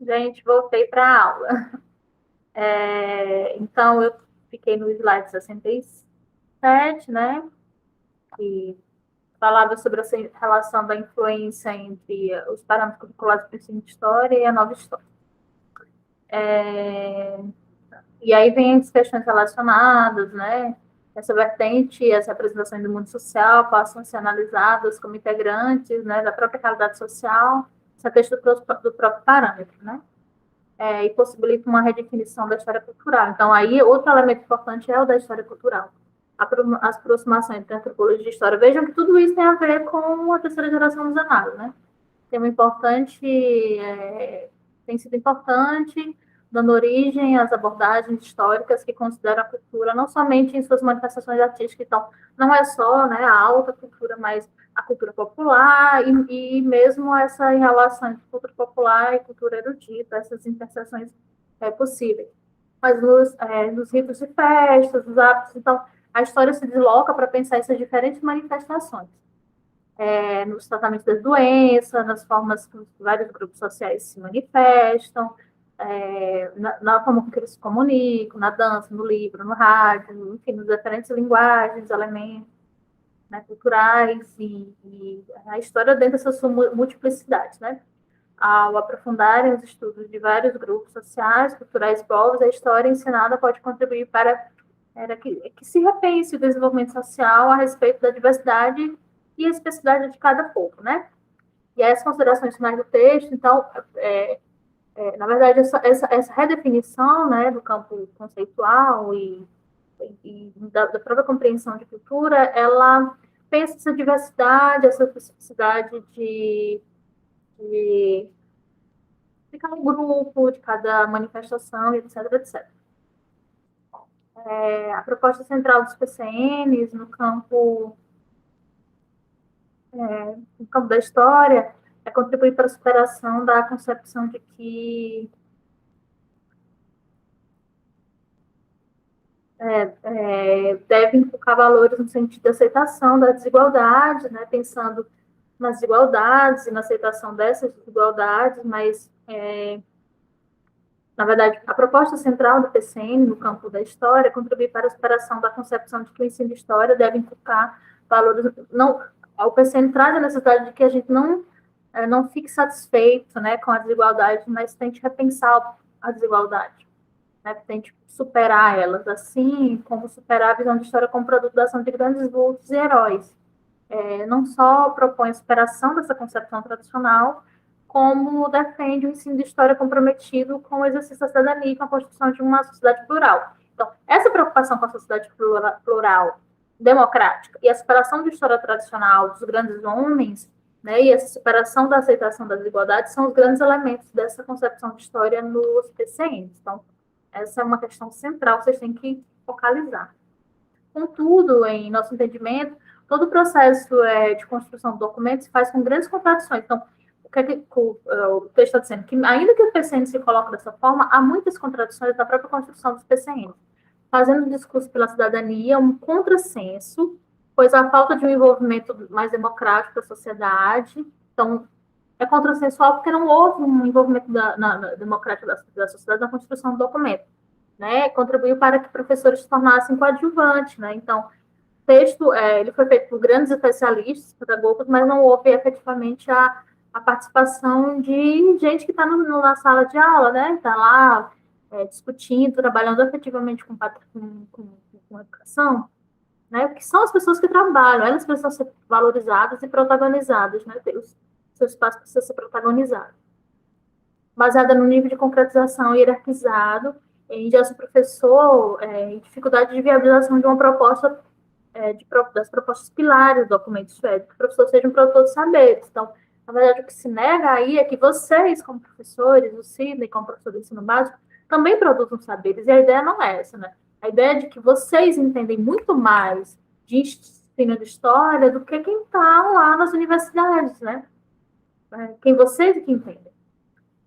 Gente, voltei para a aula. Então, eu fiquei no slide 67, né? Que falava sobre essa relação da influência entre os parâmetros curriculares do ensino de história e a nova história. E aí vem as questões relacionadas, né? Essa vertente, as representações do mundo social passam a ser analisadas como integrantes, né, da própria realidade social, essa questão do próprio parâmetro, né? E possibilita uma redefinição da história cultural. Então, aí, outro elemento importante é o da história cultural. As aproximações entre antropologia e história. Vejam que tudo isso tem a ver com a terceira geração dos análises, né? Tem uma importante, tem sido importante, dando origem às abordagens históricas que consideram a cultura não somente em suas manifestações artísticas, então, não é só, né, a alta cultura, mas a cultura popular e mesmo essa relação entre cultura popular e cultura erudita, essas interseções possíveis. Mas nos ritos de festas, nos hábitos, então, a história se desloca para pensar essas diferentes manifestações. Nos tratamentos das doenças, nas formas que os vários grupos sociais se manifestam, na forma com que eles se comunicam, na dança, no livro, no rádio, enfim, nas diferentes linguagens, elementos, né, culturais e a história dentro dessa sua multiplicidade, né? Ao aprofundarem os estudos de vários grupos sociais, culturais e povos, a história ensinada pode contribuir para que se repense o desenvolvimento social a respeito da diversidade e a especificidade de cada povo, né? E as considerações finais do texto, então, na verdade, essa redefinição, né, do campo conceitual e da própria compreensão de cultura, ela pensa essa diversidade, essa especificidade de, de cada grupo, de cada manifestação, etc, etc. A proposta central dos PCNs no campo da história é contribuir para a superação da concepção de que deve inculcar valores no sentido de aceitação da desigualdade, né, pensando nas desigualdades e na aceitação dessas desigualdades, mas, na verdade, a proposta central do PCN no campo da história é contribuir para a superação da concepção de que o ensino de história deve inculcar valores. Não, o PCN traz a necessidade de que a gente não fique satisfeito, né, com a desigualdade, mas tente repensar a desigualdade, né, tente superar elas, assim como superar a visão de história como produto da ação de grandes vultos e heróis. Não só propõe a superação dessa concepção tradicional, como defende o ensino de história comprometido com o exercício da cidadania e com a construção de uma sociedade plural. Então, essa preocupação com a sociedade plural, democrática, e a superação de história tradicional dos grandes homens, né, e essa superação da aceitação das desigualdades são os grandes elementos dessa concepção de história nos PCNs. Então, essa é uma questão central que vocês têm que focalizar. Contudo, em nosso entendimento, todo o processo de construção do documento se faz com grandes contradições. Então, o texto está dizendo que, ainda que o PCN se coloque dessa forma, há muitas contradições da própria construção dos PCN, fazendo o discurso pela cidadania um contrassenso, pois a falta de um envolvimento mais democrático da sociedade, então, é contrassensual porque não houve um envolvimento democrático da sociedade na construção do documento, né? Contribuiu para que professores se tornassem coadjuvantes, né? Então, o texto ele foi feito por grandes especialistas, pedagogos, mas não houve efetivamente a participação de gente que está na sala de aula, né? Está lá discutindo, trabalhando efetivamente com educação, né? Que são as pessoas que trabalham, elas precisam ser valorizadas e protagonizadas, né? Seu espaço precisa ser protagonizado. Baseada no nível de concretização hierarquizado, em já o professor em dificuldade de viabilização de uma proposta, das propostas pilares do documento, isto é, que o professor seja um produtor de saberes. Então, na verdade, o que se nega aí é que vocês, como professores, o Sidney, como professor de ensino básico, também produzam saberes, e a ideia não é essa, né? A ideia é de que vocês entendem muito mais de ensino de história do que quem está lá nas universidades, né? Quem vocês que entendem.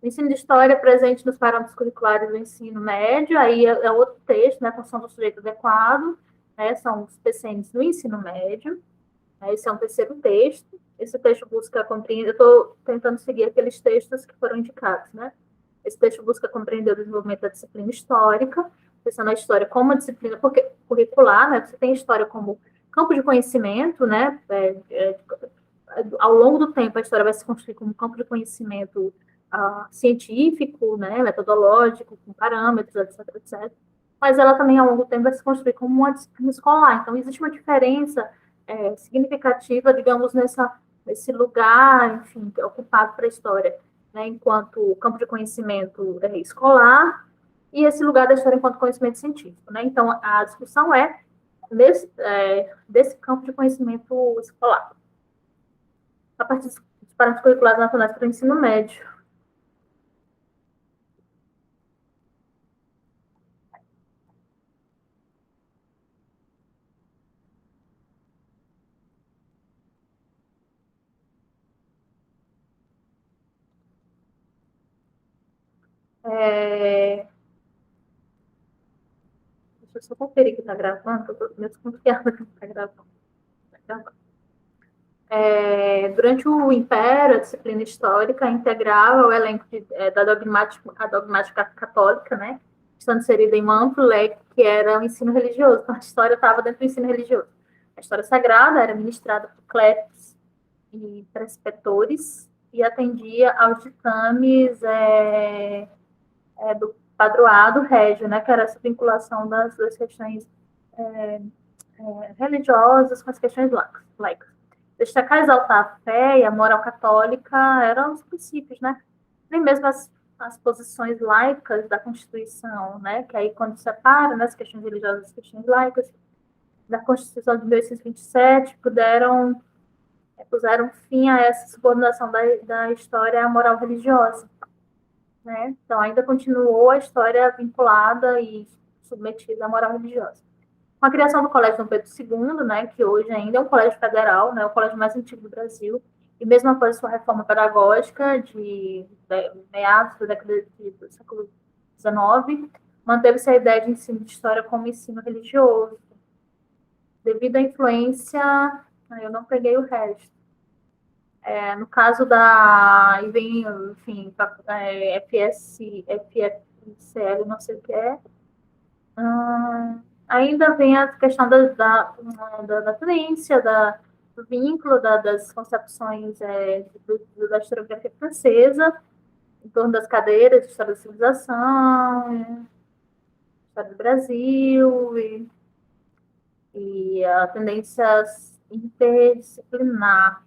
O ensino de história é presente nos parâmetros curriculares do ensino médio, aí é outro texto, né, construção do sujeito adequado, né, são os PCNs do ensino médio, né, esse é um terceiro texto, esse texto busca compreender, eu estou tentando seguir aqueles textos que foram indicados, né, Esse texto busca compreender o desenvolvimento da disciplina histórica, pensando a história como uma disciplina curricular, né? Você tem a história como campo de conhecimento, né? Ao longo do tempo, a história vai se construir como um campo de conhecimento científico, né? Metodológico, com parâmetros, etc, etc. Mas ela também, ao longo do tempo, vai se construir como uma disciplina escolar. Então, existe uma diferença significativa, digamos, nesse lugar, enfim, ocupado para a história, né, enquanto campo de conhecimento escolar, e esse lugar da história enquanto conhecimento científico. Né? Então, a discussão é desse campo de conhecimento escolar. A partir dos parâmetros curriculares nacionais para o ensino médio. Deixa eu só conferir que está gravando, que eu estou meio desconfiada que está gravando. Tá gravando. Durante o Império, a disciplina histórica integrava o elenco da dogmática católica, né, estando inserida em um amplo leque que era o ensino religioso. Então, a história estava dentro do ensino religioso. A história sagrada era ministrada por clérigos e presbitores e atendia aos ditames do padroado régio, né, que era essa vinculação das questões religiosas com as questões laicas. Destacar e exaltar a fé e a moral católica eram os princípios, né? Nem mesmo as posições laicas da Constituição, né? Que aí quando separa, né, as questões religiosas das questões laicas, da Constituição de 1827, puseram fim a essa subordinação da história à moral religiosa, né? Então ainda continuou a história vinculada e submetida à moral religiosa. Com a criação do Colégio Dom Pedro II, né, que hoje ainda é um colégio federal, né, o colégio mais antigo do Brasil, e mesmo após sua reforma pedagógica de meados da década do século XIX, manteve-se a ideia de ensino de história como ensino religioso. Devido à influência, eu não peguei o resto. No caso da, enfim, FFCL, não sei o que é, ainda vem a questão da tendência, do vínculo das concepções da historiografia francesa, em torno das cadeiras de história da civilização, história do Brasil, e a tendência interdisciplinar.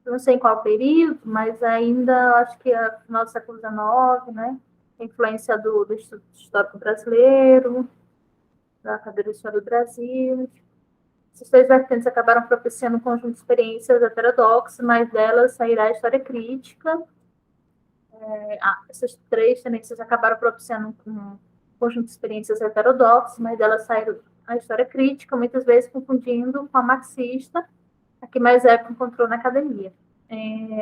Eu não sei em qual período, mas ainda acho que é final do século XIX, né? A influência do Instituto Histórico Brasileiro, da cadeira de História do Brasil. Essas três vertentes acabaram propiciando um conjunto de experiências heterodoxas, mas delas sairá a história crítica. Essas três tendências acabaram propiciando um conjunto de experiências heterodoxas, mas delas saíram a história crítica, muitas vezes confundindo com a marxista, a que mais época encontrou na academia.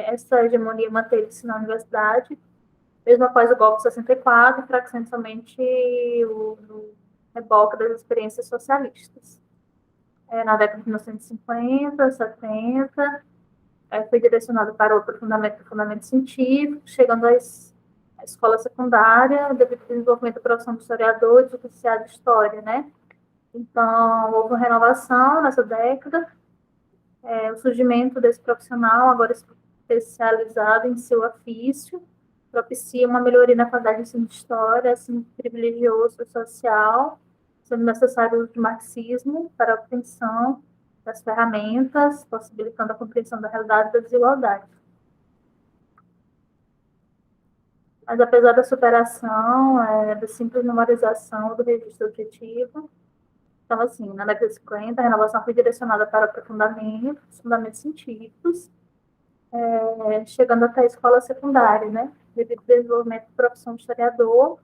Essa hegemonia manteve-se na universidade, mesmo após o golpe de 64, enfraquecendo somente o reboque das experiências socialistas. Na década de 1950, 70, foi direcionado para o aprofundamento científico, chegando à escola secundária, devido ao desenvolvimento da profissão de historiador e de oficial de história, né? Então, houve uma renovação nessa década, o surgimento desse profissional, agora especializado em seu ofício, propicia uma melhoria na qualidade do ensino de história, assim, privilegiou o social, sendo necessário o uso do marxismo para a obtenção das ferramentas, possibilitando a compreensão da realidade e da desigualdade. Mas, apesar da superação, da simples memorização do registro objetivo, então, assim, na década de 50, a renovação foi direcionada para o aprofundamento dos fundamentos científicos, chegando até a escola secundária, né? Devido ao desenvolvimento da profissão de historiador,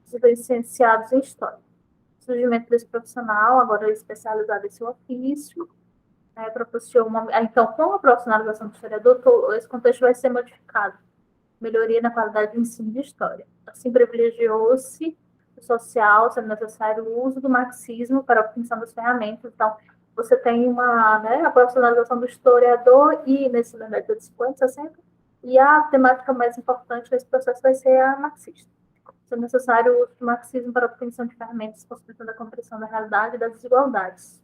dos licenciados em História. O surgimento desse profissional, agora especializado em seu ofício, proporciona então, com a profissionalização do historiador, esse contexto vai ser modificado. Melhoria na qualidade do ensino de história. Assim, privilegiou-se o social, sendo necessário o uso do marxismo para a obtenção das ferramentas. Então, você tem a profissionalização do historiador e, nesse década de 50, 60, E a temática mais importante desse processo vai ser a marxista. É necessário o uso do marxismo para a obtenção de ferramentas possibilitando a compreensão da realidade e das desigualdades.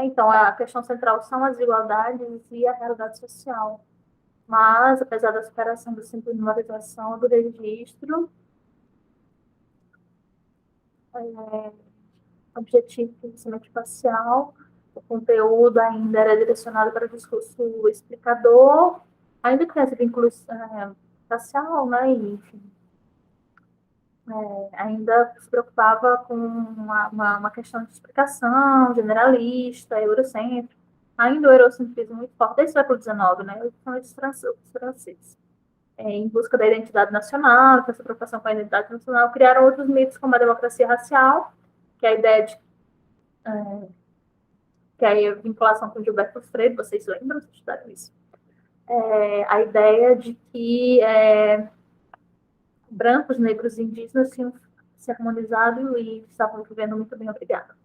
Então, a questão central são as desigualdades e a realidade social. Mas, apesar da superação da simples memorização do registro, objetivo de conhecimento parcial, o conteúdo ainda era direcionado para o discurso explicador, ainda que esse vínculo parcial, né, e, enfim, ainda se preocupava com uma questão de explicação generalista, eurocêntrica, ainda o eurocentrismo muito forte, desde o século XIX, né, os franceses. Em busca da identidade nacional, com essa preocupação com a identidade nacional, criaram outros mitos como a democracia racial, que é a ideia de que é a vinculação com Gilberto Freire, vocês lembram, vocês estudaram isso? A ideia de que brancos, negros e indígenas tinham se harmonizado e estavam vivendo muito bem, obrigada.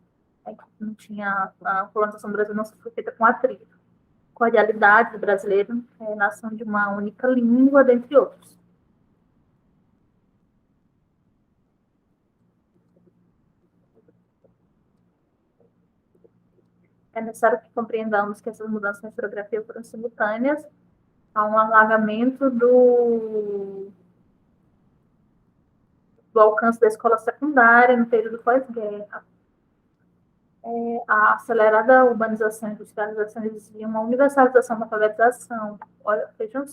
Não tinha, a colonização do Brasil não foi feita com atrito. Cordialidade do brasileiro, nação de uma única língua, dentre outros. É necessário que compreendamos que essas mudanças na historiografia foram simultâneas a um alargamento do alcance da escola secundária no período pós-guerra. A acelerada urbanização e industrialização exigia uma universalização da alfabetização. Olha, vejam,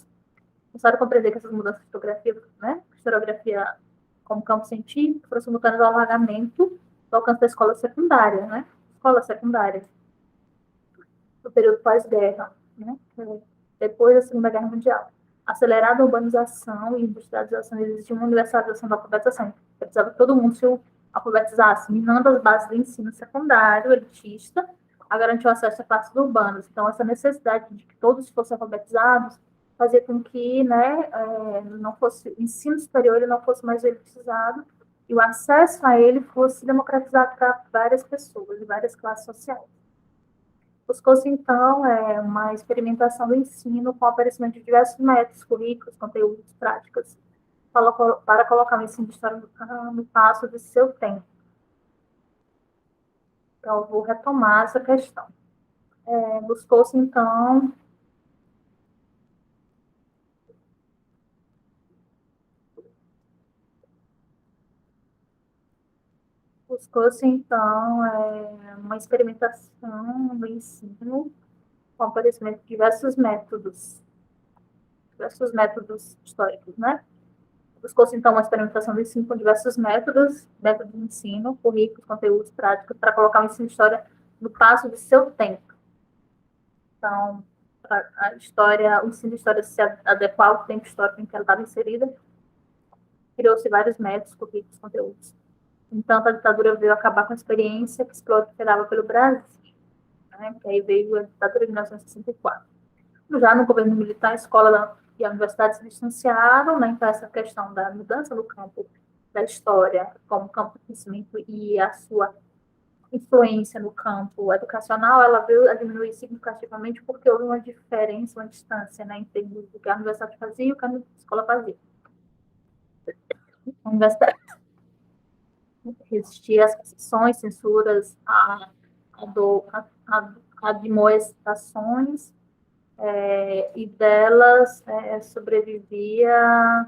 necessário compreender que essas mudanças de historiografia, né, historiografia como campo científico, foram simultâneas ao alargamento do alcance da escola secundária, né? Escola secundária, no período pós-guerra, né? Depois da Segunda Guerra Mundial. Acelerada urbanização e industrialização exigia uma universalização da alfabetização. Precisava que todo mundo se alfabetizasse, minando as bases do ensino secundário, elitista, a garantir o acesso a classes urbanas. Então, essa necessidade de que todos fossem alfabetizados fazia com que, né, não fosse, o ensino superior ele não fosse mais elitizado e o acesso a ele fosse democratizado para várias pessoas, e várias classes sociais. Buscou-se, então, uma experimentação do ensino com o aparecimento de diversos métodos, currículos, conteúdos, práticas, para colocar o ensino de história no passo de seu tempo. Então, eu vou retomar essa questão. Buscou-se, então, uma experimentação do ensino com o aparecimento de diversos métodos históricos, né? Buscou-se, então, uma experimentação do ensino com diversos métodos de ensino, currículos, conteúdos, práticos, para colocar o ensino de história no passo de seu tempo. Então, a história, o ensino de história se adequar ao tempo histórico em que ela estava inserida, criou-se vários métodos, currículos, conteúdos. Então, a ditadura veio acabar com a experiência que se proliferava pelo Brasil, né? Que aí veio a ditadura de 1964. Já no governo militar, a escola e a universidade se distanciaram, né? Então, essa questão da mudança no campo da história, como campo de conhecimento e a sua influência no campo educacional, ela veio a diminuir significativamente porque houve uma diferença, uma distância, né, em termos do que a universidade fazia e o que a escola fazia. A universidade resistia às restrições, censuras, admoestações, e delas sobrevivia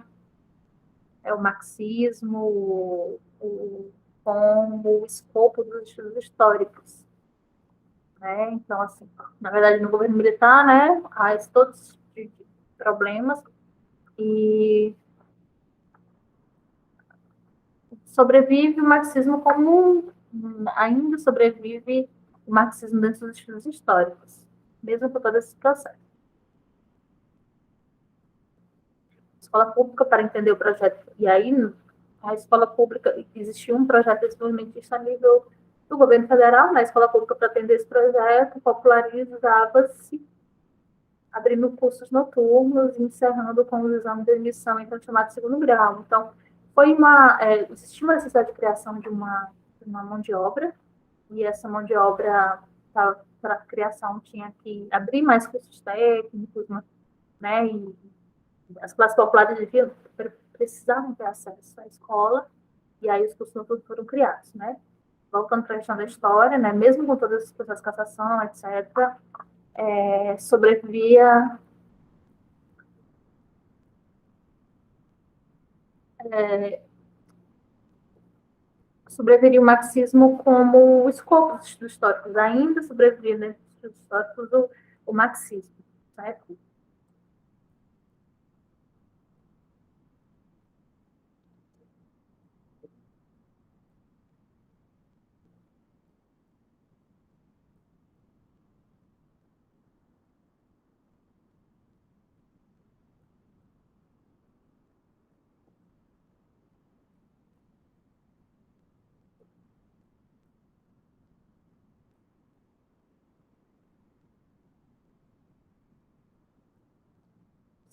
o marxismo, como o escopo dos estudos históricos. Né? Então, assim, na verdade, no governo militar, né, há todos os problemas e sobrevive o marxismo ainda sobrevive o marxismo dentro dos estudos históricos, mesmo com todo esse processo. Escola pública para entender o projeto, e aí a escola pública, existia um projeto de desenvolvimento a nível do governo federal, na escola pública para atender esse projeto, popularizava-se abrindo cursos noturnos e encerrando com os exames de admissão, então chamado segundo grau. Então, existia uma necessidade de criação de uma mão de obra, e essa mão de obra para a criação tinha que abrir mais cursos técnicos, né? E as classes populares precisavam ter acesso à escola, e aí os cursos noturnos foram criados, né? Voltando para a questão da história, né? Mesmo com todas as processos de cassação, etc., sobrevivia o marxismo como escopo dos estudos históricos, ainda sobrevive dentro dos estudos históricos o marxismo, certo?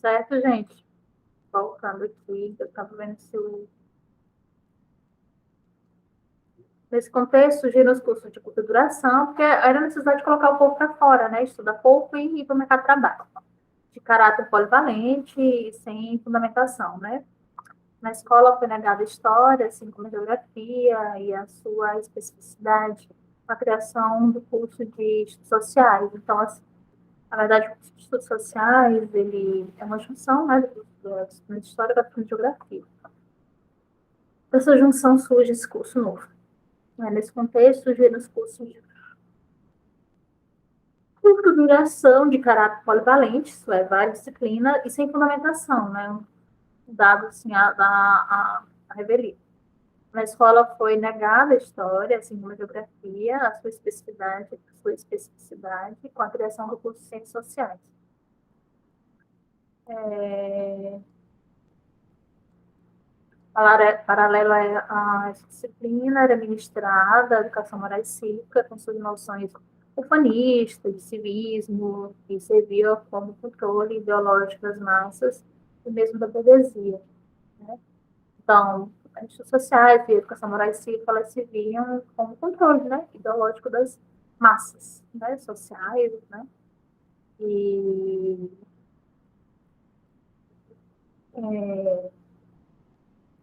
Certo, gente? Voltando aqui, eu estava vendo se nesse contexto surgiram os cursos de curta duração, porque era necessidade de colocar o povo para fora, né? Estudar pouco e ir para o mercado de trabalho, de caráter polivalente e sem fundamentação, né? Na escola foi negada a história, assim como a geografia e a sua especificidade, a criação do curso de estudos sociais. Então, assim, na verdade, o curso de estudos sociais, ele é uma junção, né, de história com geografia. Dessa junção surge esse curso novo. Nesse contexto, surgiram os cursos de curta duração, de caráter polivalente, isso é, várias disciplinas, e sem fundamentação, né, dado assim, a revelia. Na escola foi negada a história, assim como a geografia, a sua especificidade, com a criação do curso de Ciências Sociais. É, paralelo a essa disciplina, era ministrada a educação moral e cívica, com suas noções ufanistas, de civismo, que servia como controle ideológico das massas e mesmo da burguesia, né? Então, as redes sociais e a educação moral e cívica, elas se viam como controle, né, ideológico das massas, né, sociais, né, e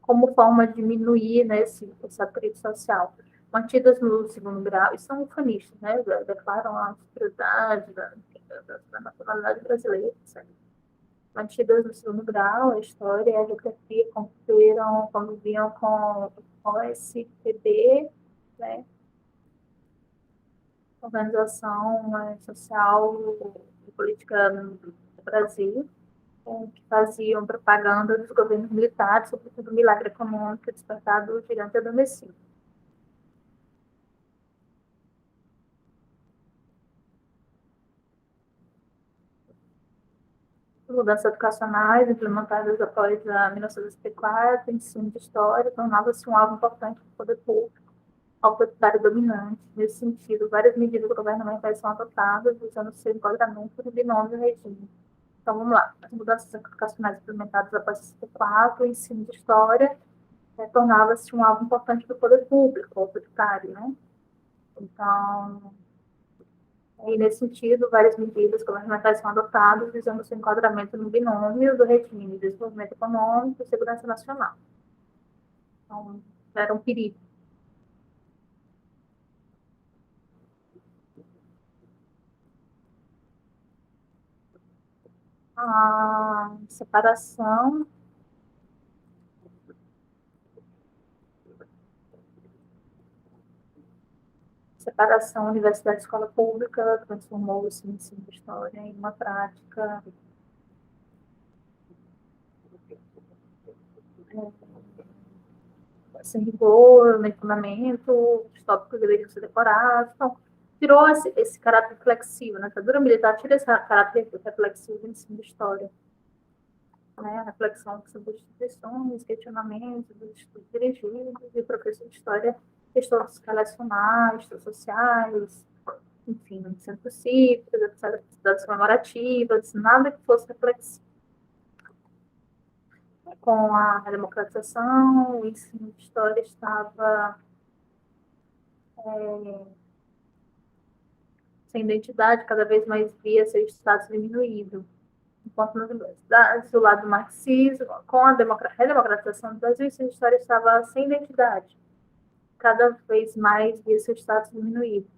como forma de diminuir, né, esse atrito social. Mantidas no segundo grau, e são ufanistas, né, declaram a superioridade da nacionalidade brasileira, etc. Mantidas no segundo grau, a história e a geografia conviviam com o SPB, né, organização social e política no Brasil, que faziam propaganda dos governos militares, sobretudo o milagre econômico despertado durante a adormecido. Mudanças educacionais implementadas após a 1964, ensino de história, tornava-se um alvo importante do poder público autoritário dominante. Nesse sentido, várias medidas governamentais são adotadas, visando seu enquadramento no binômio regime. Então, vamos lá. As mudanças educacionais implementadas após 64, o ensino de história tornava-se um alvo importante do poder público, autoritário, né? Então, e nesse sentido, várias medidas governamentais são adotadas visando seu enquadramento no binômio do regime de desenvolvimento econômico e segurança nacional. Então, era um perigo. A separação universidade-escola pública transformou-se o ensino de história em uma prática sem rigor, nem fundamento, os tópicos deveriam ser decorados. Então, tirou esse caráter reflexivo, né? A ditadura militar tira esse caráter reflexivo do ensino de história, né? A reflexão sobre instituições, questionamentos dos estudos dirigidos, e o professor de história, questões relacionais, questões sociais, enfim, centros cívicos, atividades comemorativas, nada que fosse reflexivo. Com a democratização, o ensino de história estava sem identidade, cada vez mais via seu status diminuído. enquanto nas universidades, do lado do marxismo, com a redemocratização do Brasil, o ensino de história estava sem identidade, cada vez mais via seu status diminuído.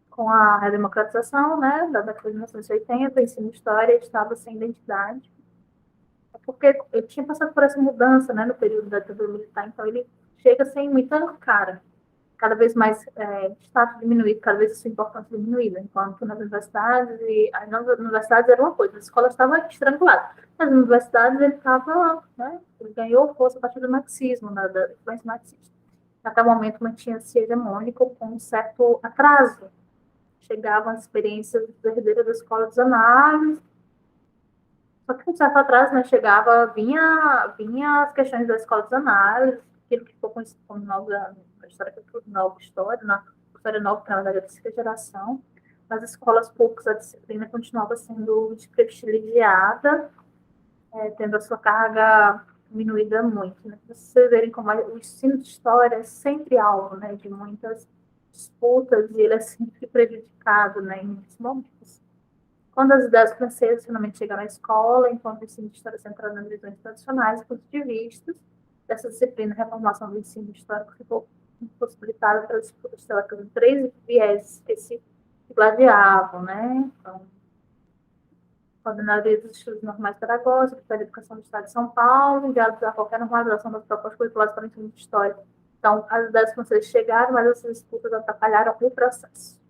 Com a redemocratização, né, da década de 1980, o ensino de história estava sem identidade, porque eu tinha passado por essa mudança, né, no período da ditadura militar, então ele chega sem muita cara, cada vez mais status diminuído, cada vez a sua importância diminuída, enquanto nas universidades, nas universidades era uma coisa, a escola estava estrangulada, nas universidades ele estava, né, ele ganhou força a partir do marxismo, da influência marxista. Até o momento mantinha-se hegemônico com um certo atraso. Chegavam as experiências verdadeiras da escola dos análises, só que um certo atraso, né, vinha as questões da escola dos análises, aquilo que ficou conhecido como nova história, nova história, na história nova, que na verdade é a terceira geração. Nas escolas públicas, a disciplina continuava sendo privilegiada, tendo a sua carga diminuída muito. Né? Vocês verem como o ensino de história é sempre alvo, né, de muitas disputas e ele é sempre prejudicado, né, em muitos momentos. Quando as ideias francesas finalmente chegaram à escola, enquanto o ensino de história centrado nas visões tradicionais e positivistas, dessa disciplina, a reformulação do ensino histórico ficou impossibilitada pelas disputas teóricas de três viés que se gladiavam, né? Então, coordenadoria dos estudos normais pedagógicos, da Educação do Estado de São Paulo, enviados a qualquer normalização das propostas curriculares para o ensino de história. Então, as ideias francesas chegaram, mas essas disputas atrapalharam o processo.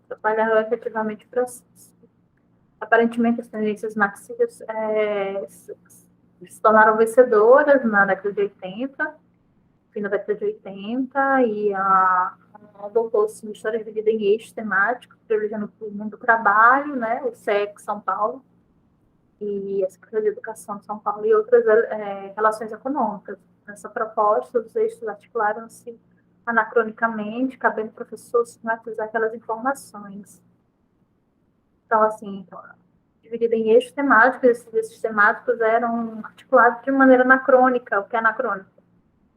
Atrapalharam efetivamente o processo. Aparentemente, as tendências marxistas se tornaram vencedoras na década de 80, fim da década de 80, e adotou-se uma história dividida em eixos temáticos, privilegiando o mundo do trabalho, né, o SEC São Paulo, e a Secretaria de Educação de São Paulo, e outras relações econômicas. Nessa proposta, os eixos articularam-se anacronicamente, cabendo ao professor sistematizar aquelas informações. Então, assim, dividida em eixos temáticos, esses temáticos eram articulados de maneira anacrônica, o que é anacrônico,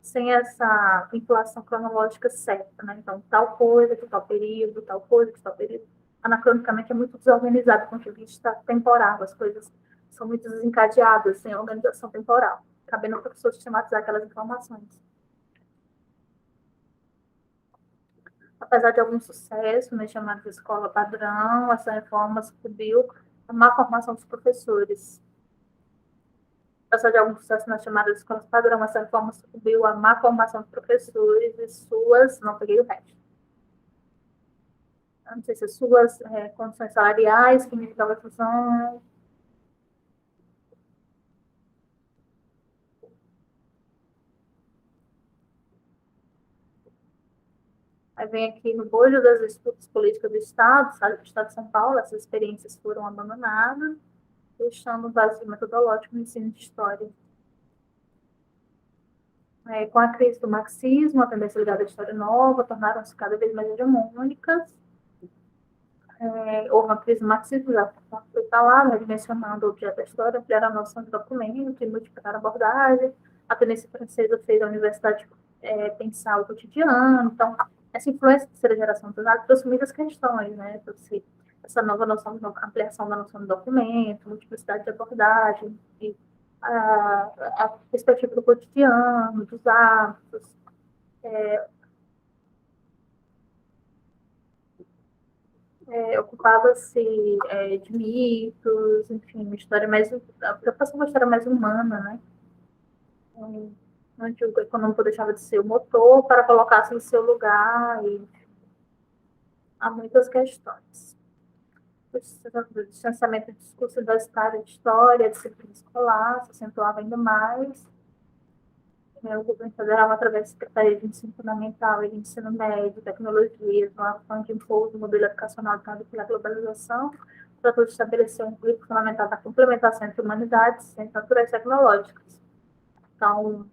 sem essa vinculação cronológica certa, né? Então, tal coisa de tal período, tal coisa de tal período. Anacronicamente é muito desorganizado do ponto de vista temporal, as coisas são muito desencadeadas, sem organização temporal, cabendo ao professor sistematizar aquelas informações. Apesar de algum sucesso, né, chamado de escola padrão, essa reforma sucumbiu à má formação dos professores. Apesar de algum sucesso nas chamadas escolas padrão, essa reforma sucumbiu à má formação dos professores e suas, não peguei o resto, não sei se suas condições salariais, que indicavam a função. Aí vem aqui no bojo das disputas políticas do Estado de São Paulo, essas experiências foram abandonadas, deixando um vazio metodológico no ensino de história. Com a crise do marxismo, a tendência ligada à história nova, tornaram-se cada vez mais hegemônicas. Houve uma crise marxista, já foi falado, redimensionando o objeto da história, ampliar a noção de documento e multiplicar a abordagem. A tendência francesa fez a universidade pensar o cotidiano. Então, essa influência da terceira geração do Zag trouxe muitas questões, né? Trouxe essa nova noção de ampliação da noção do documento, multiplicidade de abordagem, e a perspectiva do cotidiano, dos hábitos, ocupava-se de mitos, enfim, uma história mais, a preocupação uma história mais humana, né? Onde o econômico deixava de ser o motor para colocar-se em seu lugar, e há muitas questões. O distanciamento do discurso universitário de história, a disciplina escolar, se acentuava ainda mais. O governo federal, através da Secretaria de Ensino Fundamental e de Ensino Médio, Tecnologias, no afã de impor o modelo educacional dado pela globalização, tratou de estabelecer um equilíbrio fundamental da complementação entre humanidades, ciências naturais e tecnológicas. Então,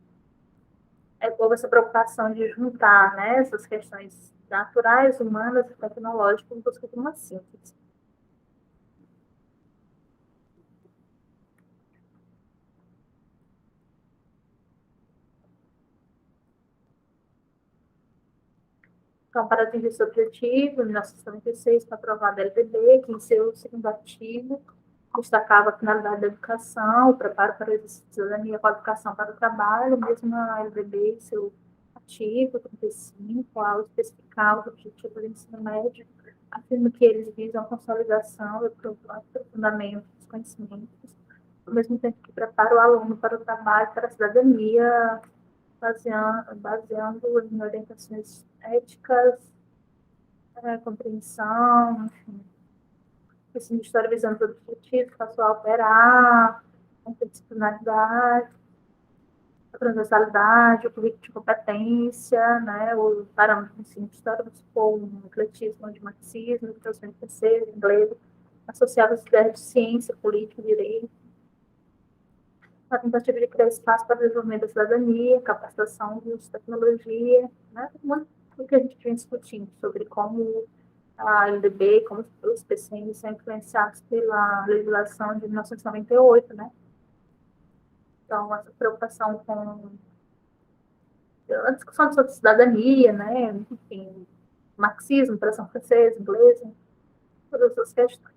houve essa preocupação de juntar, né, essas questões naturais, humanas e tecnológicas, buscando uma síntese. Então, para atingir esse objetivo, em 1976, foi aprovada a LDB, que em seu segundo artigo destacava a finalidade da educação, o preparo para a cidadania, a qualificação para o trabalho, mesmo a LDB, em seu artigo 35, ao especificar os objetivos do ensino médio, afirma que eles visam a consolidação e aprofundamento dos conhecimentos, ao mesmo tempo que prepara o aluno para o trabalho, para a cidadania, baseando em orientações éticas, compreensão, enfim. Ensino de história visando os objetivos, pessoal operar, a interdisciplinaridade, a transversalidade, o currículo de competência, né, o parâmetro do ensino de história, supor um ecletismo de marxismo, educação de terceiro, inglês, associado às ideias de ciência, política, direito, a tentativa de criar espaço para o desenvolvimento da cidadania, capacitação de uso de tecnologia, né? Muito do que a gente vem discutindo sobre como a LDB, como os PCNs são influenciados pela legislação de 1998, né? Então, essa preocupação com a discussão sobre cidadania, né? Enfim, marxismo, tradição francesa, inglesa, todas essas questões.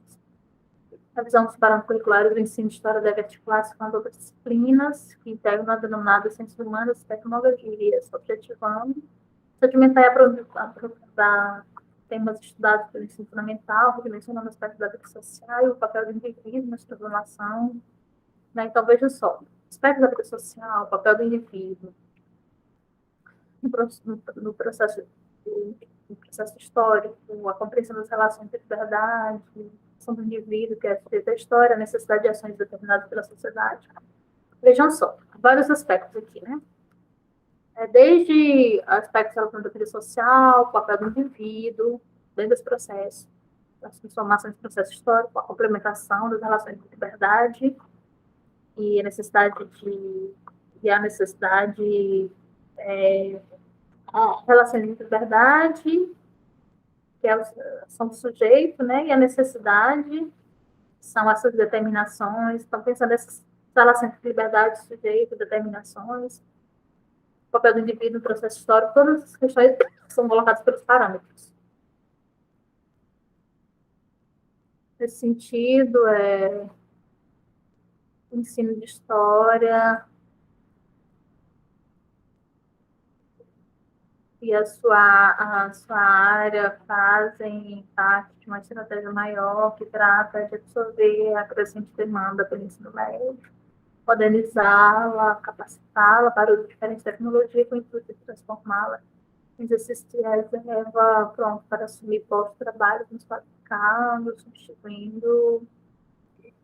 A visão dos parâmetros curriculares do ensino de história deve articular-se com as outras disciplinas que integram a denominada ciências humanas e tecnologias, objetivando sedimentar e aprofundar temas estudados pelo ensino fundamental, mencionando aspectos da vida social e o papel do indivíduo na transformação. Né? Então, veja só, aspectos da vida social, o papel do indivíduo no processo histórico, a compreensão das relações entre verdade, ação do indivíduo, que é a história, a necessidade de ações determinadas pela sociedade. Vejam só, vários aspectos aqui, né? Desde aspectos relacionados à vida social, o papel do indivíduo, dentro desse processo, as transformações do processo histórico, a complementação das relações de liberdade e a necessidade a relação de liberdade, que é a ação do sujeito, né, e a necessidade são essas determinações. Estão pensando nessas relações de liberdade, sujeito, determinações, o papel do indivíduo no processo histórico, todas essas questões são colocadas pelos parâmetros. Nesse sentido, ensino de história e a sua área fazem parte de uma estratégia maior que trata de absorver a crescente demanda pelo ensino médio, modernizá-la, capacitá-la para o uso de diferentes tecnologias com o intuito de transformá-la em exercício de reserva pronto para assumir postos de trabalho nos qualificados, substituindo.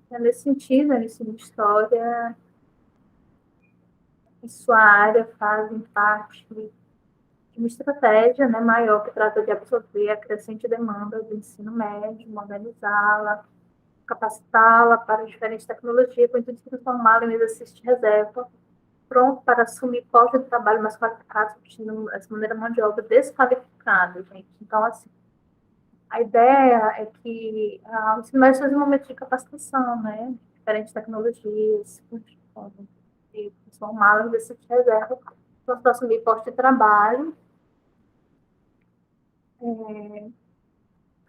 Nesse sentido, a ensino de história e sua área fazem parte de uma estratégia, né, maior que trata de absorver a crescente demanda do ensino médio, modernizá-la, capacitá-la para diferentes tecnologias, com o intuito de transformá-la em exercício de reserva, pronto para assumir postos de trabalho mais qualificados, substituindo essa maneira mão de obra desqualificada, gente. Então, assim, a ideia é que o ensino médio seja um momento de capacitação, né, diferentes tecnologias, de transformá-la em exercício de reserva, para assumir postos de trabalho,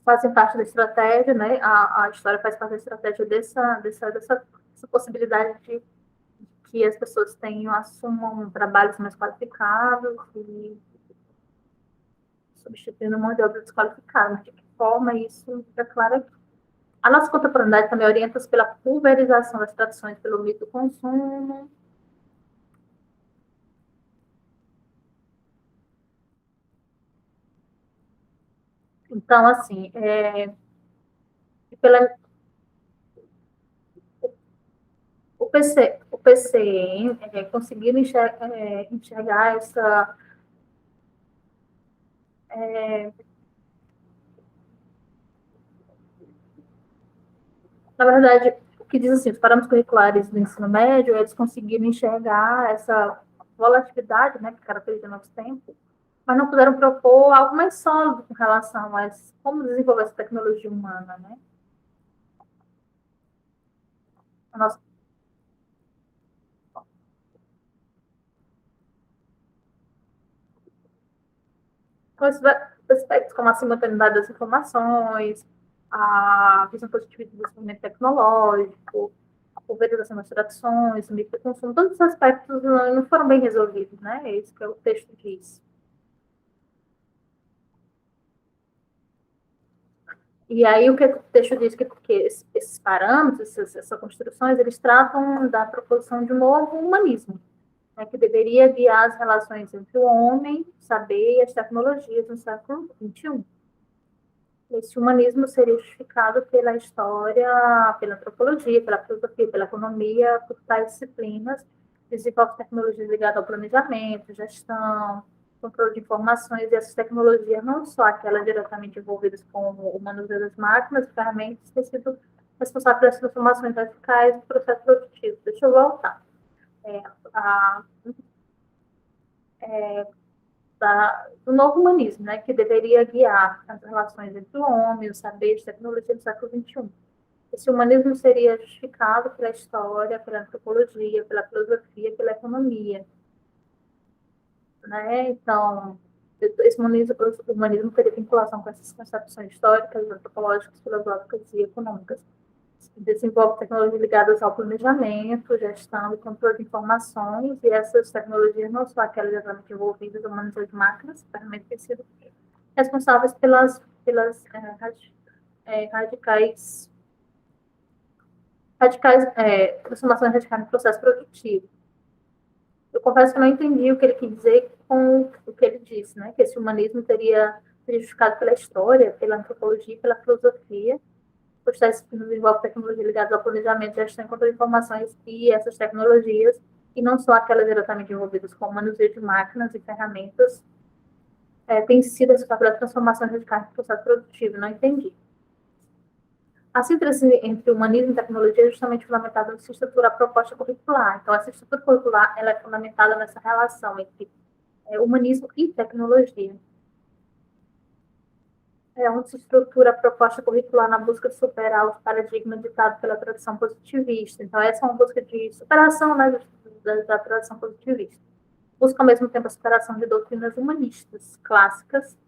fazem parte da estratégia, né? A história faz parte da estratégia dessa possibilidade de que as pessoas assumam trabalhos mais qualificados e substituindo mão de obra desqualificada. De que forma isso fica claro aqui? A nossa contemporaneidade também orienta-se pela pulverização das tradições pelo mito do consumo. Então, assim, pela, o PCM conseguiram enxergar essa na verdade, o que diz assim, os parâmetros curriculares do ensino médio, eles conseguiram enxergar essa volatilidade, né, que caracteriza o nosso tempo, mas não puderam propor algo mais sólido com relação a como desenvolver essa tecnologia humana, né? A nossa, com esses aspectos como a simultaneidade das informações, a visão positiva do desenvolvimento tecnológico, a pulverização das tradições, o microconsumo, todos esses aspectos não foram bem resolvidos, né? É isso que o texto diz. E aí o que o texto diz que porque esses parâmetros, essas construções, eles tratam da proposição de um novo humanismo, né, que deveria guiar as relações entre o homem, o saber e as tecnologias no século XXI. Esse humanismo seria justificado pela história, pela antropologia, pela filosofia, pela economia, por tais disciplinas, desenvolve tecnologias ligadas ao planejamento, gestão, controle de informações, e essas tecnologias, não só aquelas diretamente envolvidas com o manuseio das máquinas, ferramentas, têm sido responsáveis pelas transformações radicais do processo produtivo. Deixa eu voltar. É, a, do novo humanismo, né, que deveria guiar as relações entre o homem, o saber e a tecnologia do século XXI. Esse humanismo seria justificado pela história, pela antropologia, pela filosofia, pela economia, né? Então, esse humanismo teria vinculação com essas concepções históricas, antropológicas, filosóficas e econômicas. Desenvolve tecnologias ligadas ao planejamento, gestão e controle de informações, e essas tecnologias não são aquelas diretamente envolvidas no manuseio de máquinas, ferramentas têm sido responsáveis pelas transformações radicais no processo produtivo. Eu confesso que eu não entendi o que ele quis dizer com o que ele disse, né? Que esse humanismo teria justificado pela história, pela antropologia, pela filosofia, pois tais disciplinas envolvem tecnologias ligadas ao planejamento, gestão e controle de informações, e essas tecnologias, e não só aquelas diretamente envolvidas com o manuseio de máquinas e ferramentas, têm sido essa papel da transformação radical do processo produtivo. Não entendi. A síntese entre humanismo e tecnologia é justamente fundamentada nessa estrutura proposta curricular. Então, essa estrutura curricular ela é fundamentada nessa relação entre humanismo e tecnologia. É onde se estrutura a proposta curricular na busca de superar os paradigmas ditados pela tradição positivista. Então, essa é uma busca de superação, né, da tradição positivista. Busca, ao mesmo tempo, a superação de doutrinas humanistas clássicas,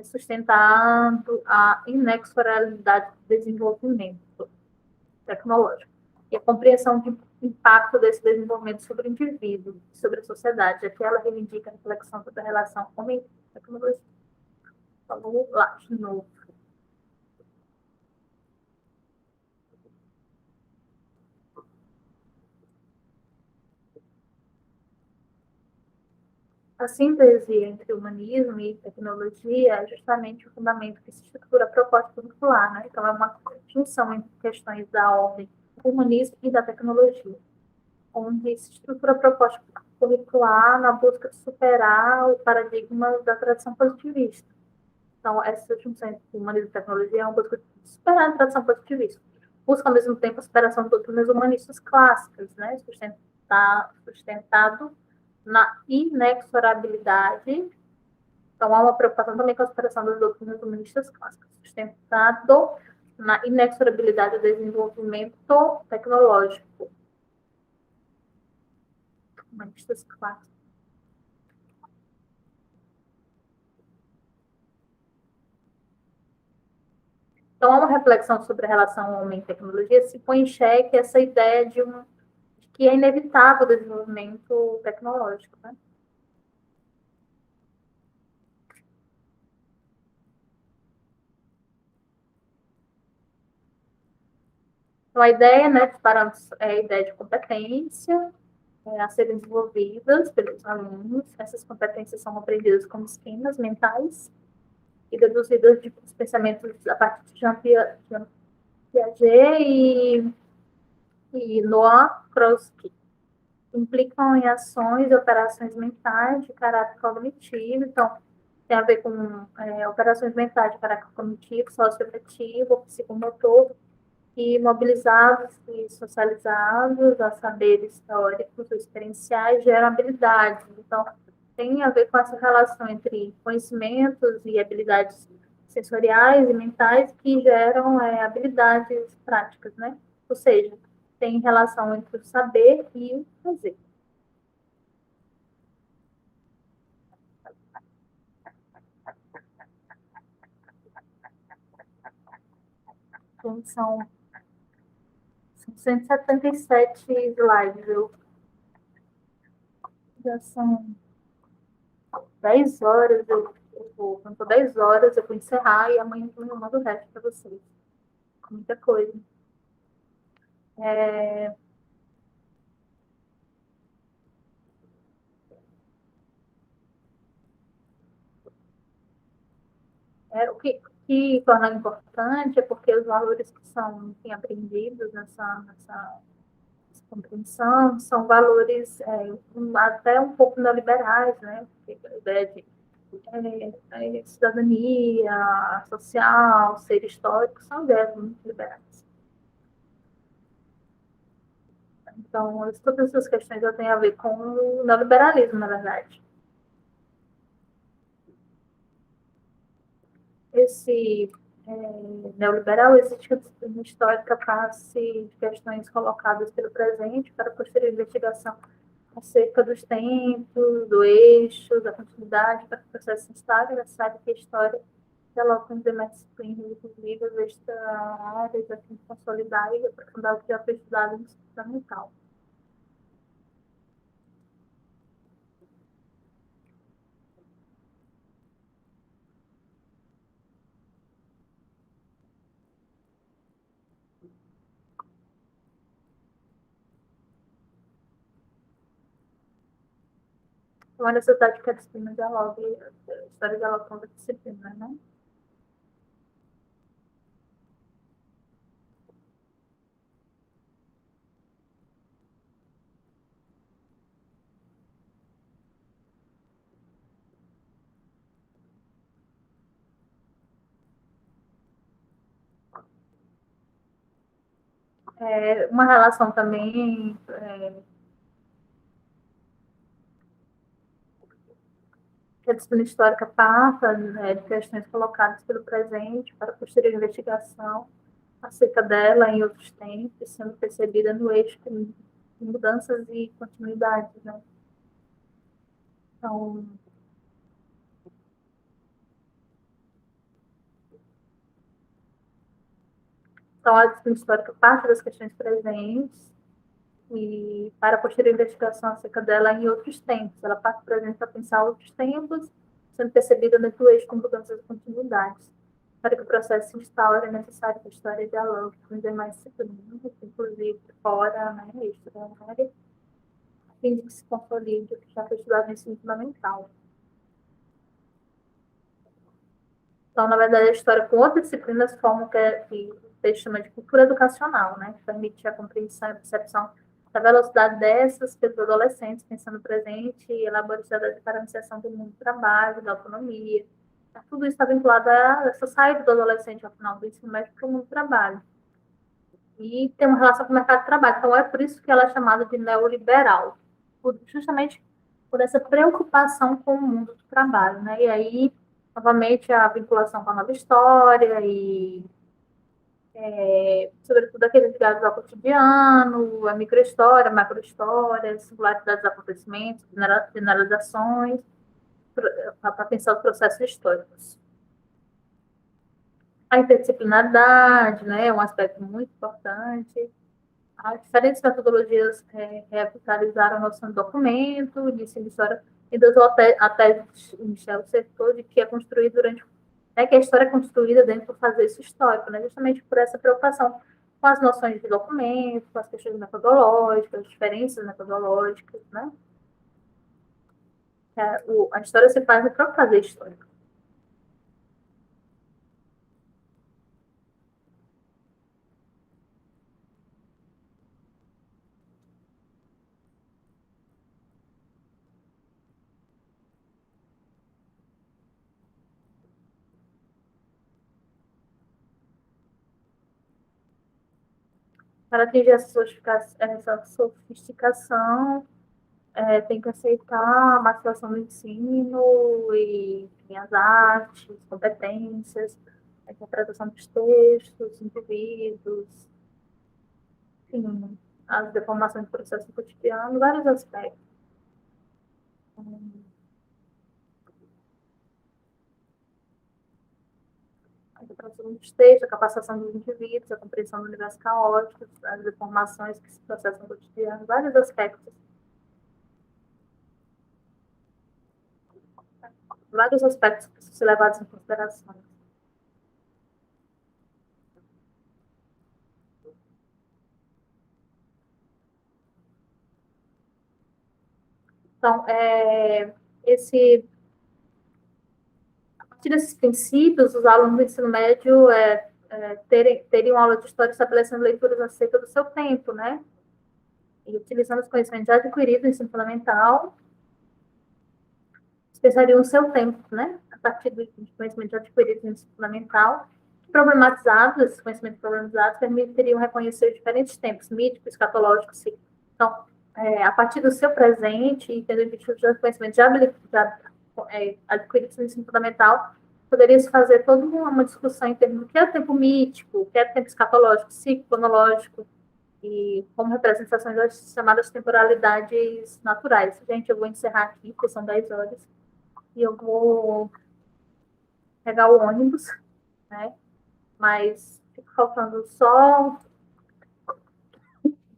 sustentando a inexorabilidade do desenvolvimento tecnológico e a compreensão do impacto desse desenvolvimento sobre o indivíduo, sobre a sociedade, já que ela reivindica a reflexão sobre a relação homem-tecnologia. Vamos lá, de novo. A síntese entre humanismo e tecnologia é justamente o fundamento que se estrutura a proposta curricular, né? Então, é uma junção entre questões da ordem do humanismo e da tecnologia, onde se estrutura a proposta curricular na busca de superar o paradigma da tradição positivista. Então, essa junção entre humanismo e tecnologia é uma busca de superar a tradição positivista. Busca, ao mesmo tempo, a superação de doutrinas humanistas clássicas, né? Sustentado na inexorabilidade. Então, há uma preocupação também com a superação das doutrinas humanistas clássicas, sustentado na inexorabilidade do desenvolvimento tecnológico. Humanistas clássicos. Então, há uma reflexão sobre a relação homem-tecnologia, se põe em xeque essa ideia de que é inevitável o desenvolvimento tecnológico, né? Então, a ideia, né, dos parâmetros é a ideia de competência a serem desenvolvidas pelos alunos. Essas competências são aprendidas como esquemas mentais e deduzidas de pensamentos a partir de Jean Piaget e Noam Chomsky. Implicam em ações e operações mentais de caráter cognitivo. Então, tem a ver com operações mentais de caráter cognitivo, socioafetivo, psicomotor, e mobilizados e socializados a saberes teóricos ou experienciais geram habilidades. Então, tem a ver com essa relação entre conhecimentos e habilidades sensoriais e mentais que geram habilidades práticas, né? Ou seja, tem relação entre o saber e o fazer. Então, são 177 slides, já são 10 horas, quando for 10 horas, eu vou encerrar e amanhã eu mando o resto para vocês. Muita coisa. É, o que torna importante é porque os valores que são, enfim, aprendidos nessa compreensão são valores até um pouco neoliberais, né? A ideia de cidadania social, ser histórico, são ideias muito liberais. Então, todas essas questões já têm a ver com o neoliberalismo, na verdade. Esse neoliberal existe uma disciplina histórica face de questões colocadas pelo presente para posterior investigação acerca dos tempos, do eixo, da continuidade, para que o processo se instale, necessário que a história dialogue com as demais disciplinas, inclusive as extra-áreas, a fim de consolidar e aprofundar o que já foi estudado no ensino fundamental. Então, a necessidade que a disciplina dialogue, a história dialogue com a disciplina, né? Uma relação também que a disciplina histórica passa, né, de questões colocadas pelo presente para posterior investigação acerca dela em outros tempos, sendo percebida no eixo de mudanças e continuidades, né? Então, então, a disciplina histórica parte das questões presentes e para posterior investigação acerca dela em outros tempos. Ela parte do presente para pensar outros tempos, sendo percebida dentro do eixo com mudanças e continuidades. Para que o processo se instaure, é necessário que a história dialogue com os demais disciplinas, inclusive fora, né, extra da área, a fim de que se consolide o que já foi estudado no ensino fundamental. Então, na verdade, a história com outras disciplinas forma que o texto chama de cultura educacional, né, que permite a compreensão e a percepção da velocidade dessas pelos adolescentes, pensando no presente e elabora estratégias para a iniciação do mundo do trabalho, da autonomia. Tudo isso está vinculado a essa saída do adolescente ao final do ensino médio para o mundo do trabalho. E tem uma relação com o mercado de trabalho. Então, é por isso que ela é chamada de neoliberal, justamente por essa preocupação com o mundo do trabalho. Né? E aí, novamente, a vinculação com a nova história e, sobretudo, aqueles ligados ao cotidiano, a microhistória, a macrohistória, singularidades dos acontecimentos, generalizações, para pensar os processos históricos. A interdisciplinaridade, né, é um aspecto muito importante. As diferentes metodologias revitalizaram a noção de documento, de ensino de história, e endossou a tese de Michel Certeau de que é construído durante, que a história é construída dentro do fazer isso histórico, né, justamente por essa preocupação com as noções de documento, com as questões metodológicas, as diferenças metodológicas, né? A história se faz para o fazer histórico. Para atingir essa sofisticação, tem que aceitar a massificação do ensino e enfim, as artes, competências, a interpretação dos textos, indivíduos, enfim, as deformações do processo cotidiano, vários aspectos. A interpretação dos textos, a capacitação dos indivíduos, a compreensão do universo caótico, as deformações que se processam no cotidiano, vários aspectos. Vários aspectos que precisam ser levados em consideração. Então, a partir desses princípios, os alunos do ensino médio teriam aula de história estabelecendo leituras acerca do seu tempo, né? E utilizando os conhecimentos já adquiridos no ensino fundamental, especializariam o seu tempo, né? A partir dos conhecimentos adquiridos no ensino fundamental, problematizados, esses conhecimentos problematizados permitiriam reconhecer os diferentes tempos, mítico, escatológico, cíclico. Então, a partir do seu presente e tendo os conhecimentos já adquiridos no ensino fundamental, poderia se fazer toda uma discussão em termos do que é o tempo mítico, o que é o tempo escatológico, ciclo cronológico, e como representações das chamadas temporalidades naturais. Gente, eu vou encerrar aqui, porque são 10 horas, e eu vou pegar o ônibus, né? Mas fica faltando só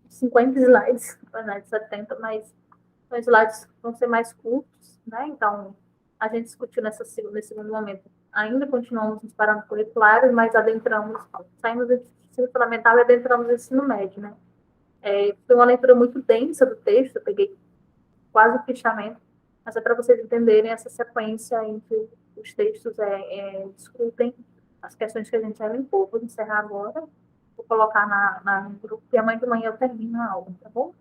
50 slides, na verdade 70, mas os slides vão ser mais curtos, né? Então, a gente discutiu nesse segundo momento. Ainda continuamos nos parâmetros curriculares, mas adentramos, saímos do ensino fundamental e adentramos no ensino médio, né? Foi uma leitura muito densa do texto, eu peguei quase o fichamento, mas é para vocês entenderem essa sequência em que os textos discutem as questões que a gente já limpou. Vou encerrar agora, vou colocar no grupo e amanhã de manhã eu termino a aula, tá bom?